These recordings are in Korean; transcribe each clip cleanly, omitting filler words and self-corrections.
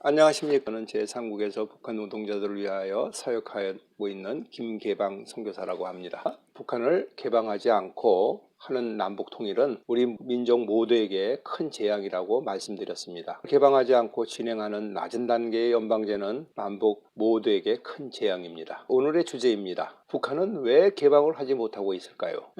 안녕하십니까. 저는 제3국에서 북한 노동자들을 위하여 사역하고 있는 김계방 선교사라고 합니다. 북한을 개방하지 않고 하는 남북 통일은 우리 민족 모두에게 큰 재앙이라고 말씀드렸습니다. 개방하지 않고 진행하는 낮은 단계의 연방제는 남북 모두에게 큰 재앙입니다. 오늘의 주제입니다. 북한은 왜 개방을 하지 못하고 있을까요?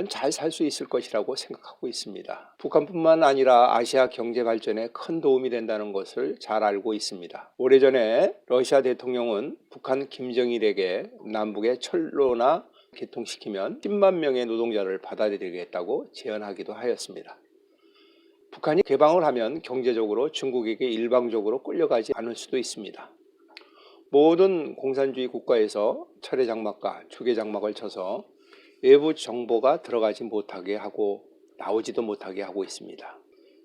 잘 살 수 있을 것이라고 생각하고 있습니다. 북한뿐만 아니라 아시아 경제 발전에 큰 도움이 된다는 것을 잘 알고 있습니다. 오래전에 러시아 대통령은 북한 김정일에게 남북의 철로나 개통시키면 10만 명의 노동자를 받아들이겠다고 제안하기도 하였습니다. 북한이 개방을 하면 경제적으로 중국에게 일방적으로 끌려가지 않을 수도 있습니다. 모든 공산주의 국가에서 철의 장막과 주의 장막을 쳐서 외부 정보가 들어가지 못하게 하고 나오지도 못하게 하고 있습니다.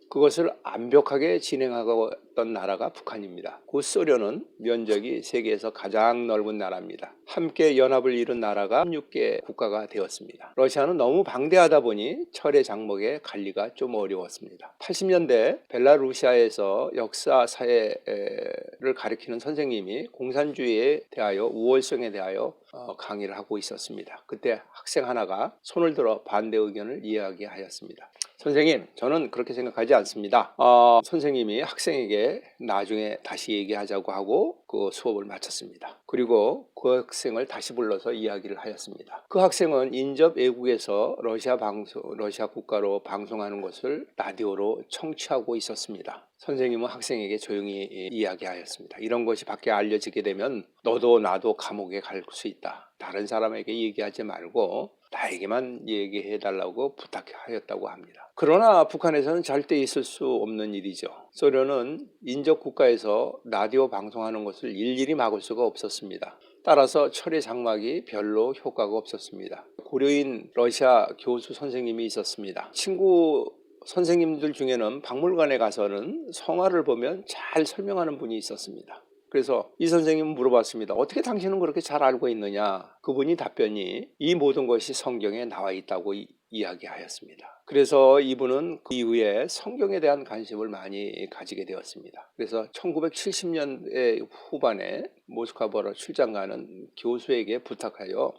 그것을 완벽하게 진행하고 있던 나라가 북한입니다. 그 소련은 면적이 세계에서 가장 넓은 나라입니다. 함께 연합을 이룬 나라가 16개 국가가 되었습니다. 러시아는 너무 방대하다 보니 철의 장막의 관리가 좀 어려웠습니다. 80년대 벨라루시아에서 역사 사회를 가리키는 선생님이 공산주의에 대하여 우월성에 대하여 강의를 하고 있었습니다. 그때 학생 하나가 손을 들어 반대 의견을 이야기하였습니다. 선생님, 저는 그렇게 생각하지 않습니다. 선생님이 학생에게 나중에 다시 얘기하자고 하고 그 수업을 마쳤습니다. 그리고 그 학생을 다시 불러서 이야기를 하였습니다. 그 학생은 인접 외국에서 러시아 국가로 방송하는 것을 라디오로 청취하고 있었습니다. 선생님은 학생에게 조용히 이야기하였습니다. 이런 것이 밖에 알려지게 되면 너도 나도 감옥에 갈 수 있다. 다른 사람에게 얘기하지 말고 나에게만 얘기해 달라고 부탁하였다고 합니다. 그러나 북한에서는 절대 있을 수 없는 일이죠. 소련은 인접 국가에서 라디오 방송하는 것을 일일이 막을 수가 없었습니다. 따라서 철의 장막이 별로 효과가 없었습니다. 고려인 러시아 교수 선생님이 있었습니다. 친구 선생님들 중에는 박물관에 가서는 성화를 보면 잘 설명하는 분이 있었습니다. 그래서 이 선생님은 물어봤습니다. 어떻게 당신은 그렇게 잘 알고 있느냐? 그분이 답변이 이 모든 것이 성경에 나와 있다고 이야기하였습니다. 그래서 이분은 그 이후에 성경에 대한 관심을 많이 가지게 되었습니다. 그래서 1970년대 후반에 모스크바로 출장 가는 교수에게 부탁하여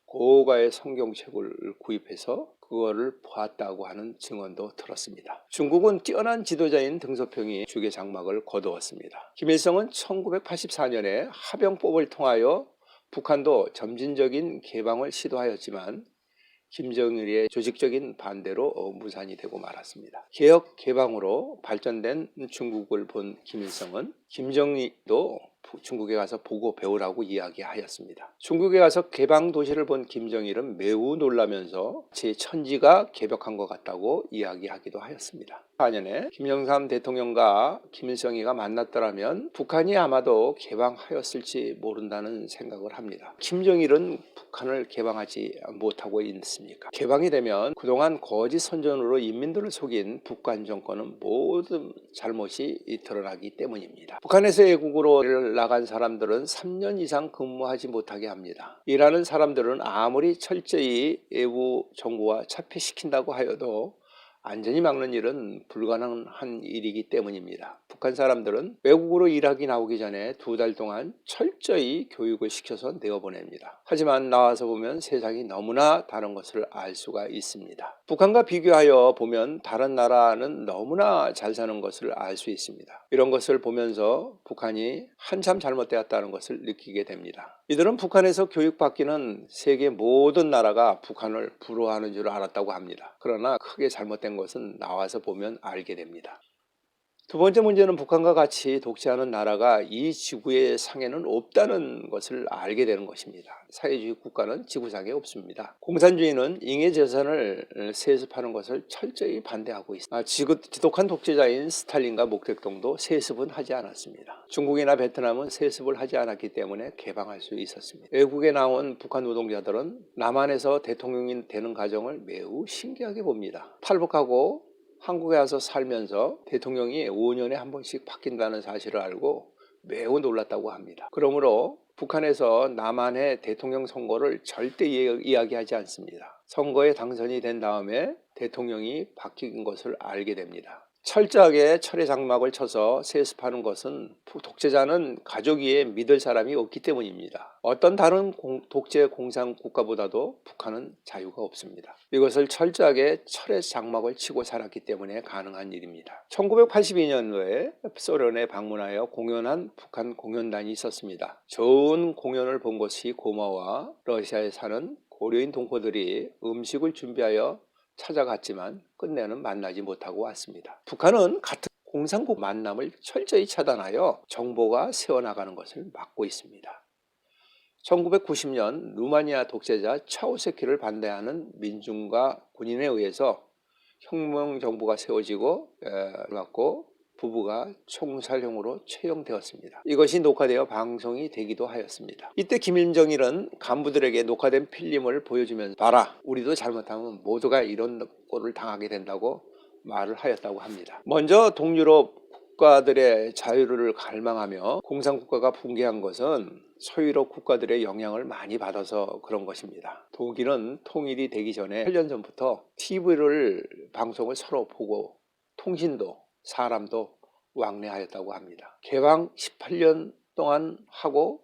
고가의 성경책을 구입해서 그거를 보았다고 하는 증언도 들었습니다. 중국은 뛰어난 지도자인 등소평이 주계 장막을 거두었습니다. 김일성은 1984년에 하병법을 통하여 북한도 점진적인 개방을 시도하였지만 김정일의 조직적인 반대로 무산이 되고 말았습니다. 개혁 개방으로 발전된 중국을 본 김일성은 김정일도 중국에 가서 보고 배우라고 이야기하였습니다. 중국에 가서 개방 도시를 본 김정일은 매우 놀라면서 제 천지가 개벽한 것 같다고 이야기하기도 하였습니다. 4년에 김영삼 대통령과 김일성이가 만났더라면 북한이 아마도 개방하였을지 모른다는 생각을 합니다. 김정일은 북한을 개방하지 못하고 있습니까? 개방이 되면 그동안 거짓 선전으로 인민들을 속인 북한 정권은 모든 잘못이 드러나기 때문입니다. 북한에서 외국으로 나간 사람들은 3년 이상 근무하지 못하게 합니다. 일하는 사람들은 아무리 철저히 외부 정부와 차폐시킨다고 하여도 안전히 막는 일은 불가능한 일이기 때문입니다. 북한 사람들은 외국으로 일하기 나오기 전에 2달 동안 철저히 교육을 시켜서 내어보냅니다. 하지만 나와서 보면 세상이 너무나 다른 것을 알 수가 있습니다. 북한과 비교하여 보면 다른 나라는 너무나 잘 사는 것을 알 수 있습니다. 이런 것을 보면서 북한이 한참 잘못되었다는 것을 느끼게 됩니다. 이들은 북한에서 교육받기는 세계 모든 나라가 북한을 부러워하는 줄 알았다고 합니다. 그러나 크게 잘못된 것은 나와서 보면 알게 됩니다. 두 번째 문제는 북한과 같이 독재하는 나라가 이 지구의 상에는 없다는 것을 알게 되는 것입니다. 사회주의 국가는 지구상에 없습니다. 공산주의는 잉의 재산을 세습하는 것을 철저히 반대하고 있습니다. 지독한 독재자인 스탈린과 목택동도 세습은 하지 않았습니다. 중국이나 베트남은 세습을 하지 않았기 때문에 개방할 수 있었습니다. 외국에 나온 북한 노동자들은 남한에서 대통령이 되는 과정을 매우 신기하게 봅니다. 탈북하고 한국에 와서 살면서 대통령이 5년에 한 번씩 바뀐다는 사실을 알고 매우 놀랐다고 합니다. 그러므로 북한에서 남한의 대통령 선거를 절대 이야기하지 않습니다. 선거에 당선이 된 다음에 대통령이 바뀐 것을 알게 됩니다. 철저하게 철의 장막을 쳐서 세습하는 것은 독재자는 가족 위에 믿을 사람이 없기 때문입니다. 어떤 다른 독재 공산 국가보다도 북한은 자유가 없습니다. 이것을 철저하게 철의 장막을 치고 살았기 때문에 가능한 일입니다. 1982년도에 소련에 방문하여 공연한 북한 공연단이 있었습니다. 좋은 공연을 본 것이 고마워 러시아에 사는 고려인 동포들이 음식을 준비하여 찾아갔지만 끝내는 만나지 못하고 왔습니다. 북한은 같은 공산국 만남을 철저히 차단하여 정보가 새어나가는 것을 막고 있습니다. 1990년 루마니아 독재자 차우세키를 반대하는 민중과 군인에 의해서 혁명정부가 세워지고 부부가 총살형으로 처형되었습니다. 이것이 녹화되어 방송이 되기도 하였습니다. 이때 김일정일은 간부들에게 녹화된 필름을 보여주면서 봐라, 우리도 잘못하면 모두가 이런 꼴을 당하게 된다고 말을 하였다고 합니다. 먼저 동유럽 국가들의 자유를 갈망하며 공산국가가 붕괴한 것은 소유럽 국가들의 영향을 많이 받아서 그런 것입니다. 독일은 통일이 되기 전에 8년 전부터 TV를 방송을 서로 보고 통신도 사람도 왕래하였다고 합니다. 개방 18년 동안 하고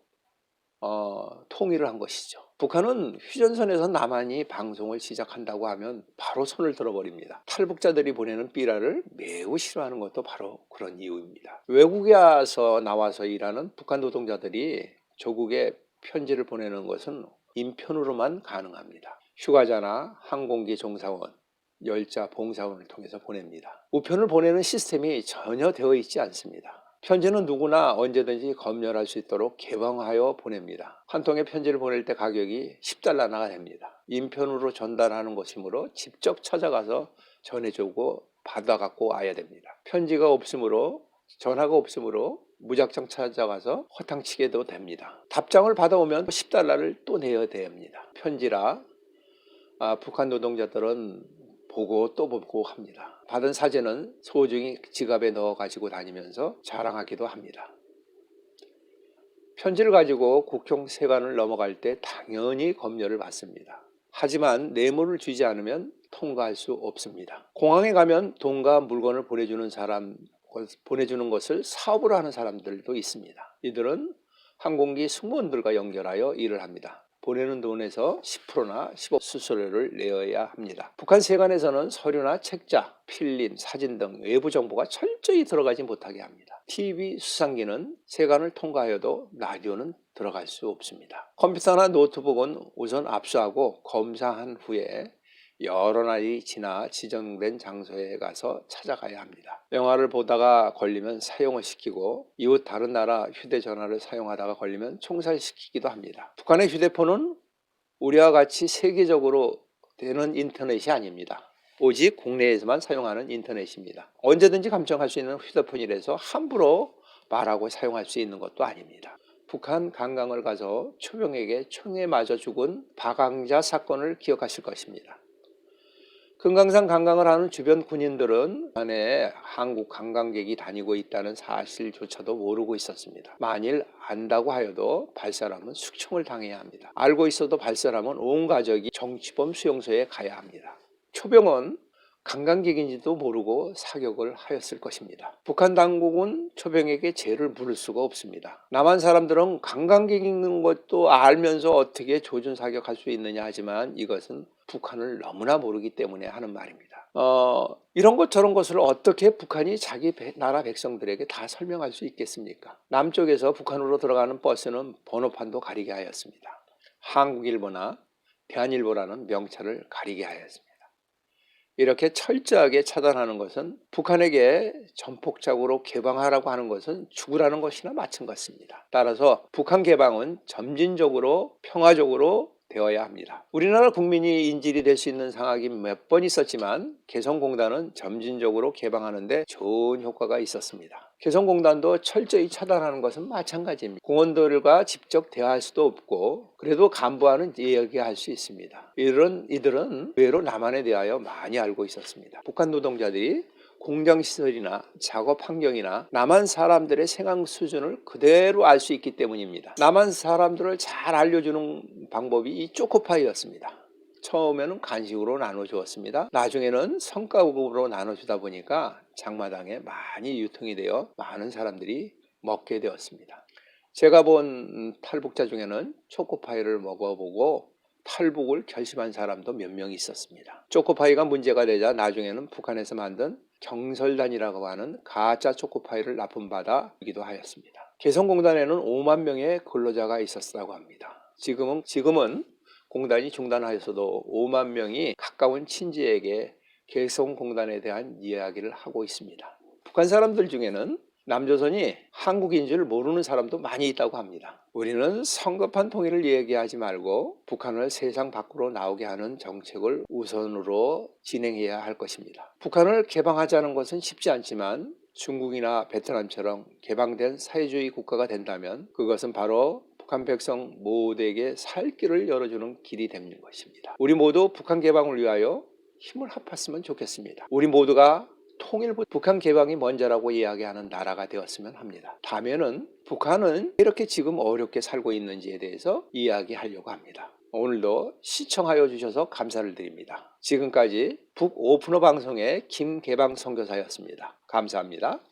통일을 한 것이죠. 북한은 휴전선에서 남한이 방송을 시작한다고 하면 바로 손을 들어버립니다. 탈북자들이 보내는 삐라를 매우 싫어하는 것도 바로 그런 이유입니다. 외국에 나와서 일하는 북한 노동자들이 조국에 편지를 보내는 것은 인편으로만 가능합니다. 휴가자나 항공기 종사원, 열차 봉사원을 통해서 보냅니다. 우편을 보내는 시스템이 전혀 되어 있지 않습니다. 편지는 누구나 언제든지 검열할 수 있도록 개방하여 보냅니다. 한 통의 편지를 보낼 때 가격이 10달러나 됩니다. 인편으로 전달하는 것이므로 직접 찾아가서 전해주고 받아갖고 와야 됩니다. 편지가 없으므로, 전화가 없으므로 무작정 찾아가서 허탕치게도 됩니다. 답장을 받아오면 10달러를 또 내야 됩니다. 편지라 북한 노동자들은 보고 또 보고 합니다. 받은 사진은 소중히 지갑에 넣어 가지고 다니면서 자랑하기도 합니다. 편지를 가지고 국경 세관을 넘어갈 때 당연히 검열을 받습니다. 하지만 뇌물을 주지 않으면 통과할 수 없습니다. 공항에 가면 돈과 물건을 보내주는 것을 사업으로 하는 사람들도 있습니다. 이들은 항공기 승무원들과 연결하여 일을 합니다. 보내는 돈에서 10%나 15% 수수료를 내어야 합니다. 북한 세관에서는 서류나 책자, 필름, 사진 등 외부 정보가 철저히 들어가지 못하게 합니다. TV 수상기는 세관을 통과하여도 라디오는 들어갈 수 없습니다. 컴퓨터나 노트북은 우선 압수하고 검사한 후에 여러 날이 지나 지정된 장소에 가서 찾아가야 합니다. 영화를 보다가 걸리면 사용을 시키고 이웃 다른 나라 휴대전화를 사용하다가 걸리면 총살시키기도 합니다. 북한의 휴대폰은 우리와 같이 세계적으로 되는 인터넷이 아닙니다. 오직 국내에서만 사용하는 인터넷입니다. 언제든지 감청할 수 있는 휴대폰이라서 함부로 말하고 사용할 수 있는 것도 아닙니다. 북한 관광을 가서 초병에게 총에 맞아 죽은 박항자 사건을 기억하실 것입니다. 금강산 관광을 하는 주변 군인들은 안에 한국 관광객이 다니고 있다는 사실조차도 모르고 있었습니다. 만일 안다고 하여도 발사람은 숙청을 당해야 합니다. 알고 있어도 발사람은 온 가족이 정치범 수용소에 가야 합니다. 초병은 관광객인지도 모르고 사격을 하였을 것입니다. 북한 당국은 초병에게 죄를 물을 수가 없습니다. 남한 사람들은 관광객인 것도 알면서 어떻게 조준 사격할 수 있느냐 하지만 이것은 북한을 너무나 모르기 때문에 하는 말입니다. 이런 것 저런 것을 어떻게 북한이 자기 나라 백성들에게 다 설명할 수 있겠습니까? 남쪽에서 북한으로 들어가는 버스는 번호판도 가리게 하였습니다. 한국일보나 대한일보라는 명찰을 가리게 하였습니다. 이렇게 철저하게 차단하는 것은 북한에게 전폭적으로 개방하라고 하는 것은 죽으라는 것이나 마찬가지입니다. 따라서 북한 개방은 점진적으로 평화적으로 되어야 합니다. 우리나라 국민이 인질이 될 수 있는 상황이 몇 번 있었지만 개성공단은 점진적으로 개방하는 데 좋은 효과가 있었습니다. 개성공단도 철저히 차단하는 것은 마찬가지입니다. 공원들과 직접 대화할 수도 없고 그래도 간부와는 이야기할 수 있습니다. 이들은 의외로 남한에 대하여 많이 알고 있었습니다. 북한 노동자들이 공장시설이나 작업 환경이나 남한 사람들의 생활 수준을 그대로 알 수 있기 때문입니다. 남한 사람들을 잘 알려주는 방법이 이 초코파이였습니다. 처음에는 간식으로 나눠주었습니다. 나중에는 성과급으로 나눠주다 보니까 장마당에 많이 유통이 되어 많은 사람들이 먹게 되었습니다. 제가 본 탈북자 중에는 초코파이를 먹어보고 탈북을 결심한 사람도 몇 명 있었습니다. 초코파이가 문제가 되자 나중에는 북한에서 만든 경설단이라고 하는 가짜 초코파이를 납품받아기도 하였습니다. 개성공단에는 5만 명의 근로자가 있었다고 합니다. 지금은 공단이 중단하였어도 5만 명이 가까운 친지에게 개성공단에 대한 이야기를 하고 있습니다. 북한 사람들 중에는 남조선이 한국인 줄 모르는 사람도 많이 있다고 합니다. 우리는 성급한 통일을 얘기하지 말고 북한을 세상 밖으로 나오게 하는 정책을 우선으로 진행해야 할 것입니다. 북한을 개방하자는 것은 쉽지 않지만 중국이나 베트남처럼 개방된 사회주의 국가가 된다면 그것은 바로 북한 백성 모두에게 살 길을 열어주는 길이 되는 것입니다. 우리 모두 북한 개방을 위하여 힘을 합했으면 좋겠습니다. 우리 모두가 북한 개방이 먼저라고 이야기하는 나라가 되었으면 합니다. 다음에는 북한은 이렇게 지금 어렵게 살고 있는지에 대해서 이야기하려고 합니다. 오늘도 시청하여 주셔서 감사를 드립니다. 지금까지 북오프너 방송의 김개방 선교사였습니다. 감사합니다.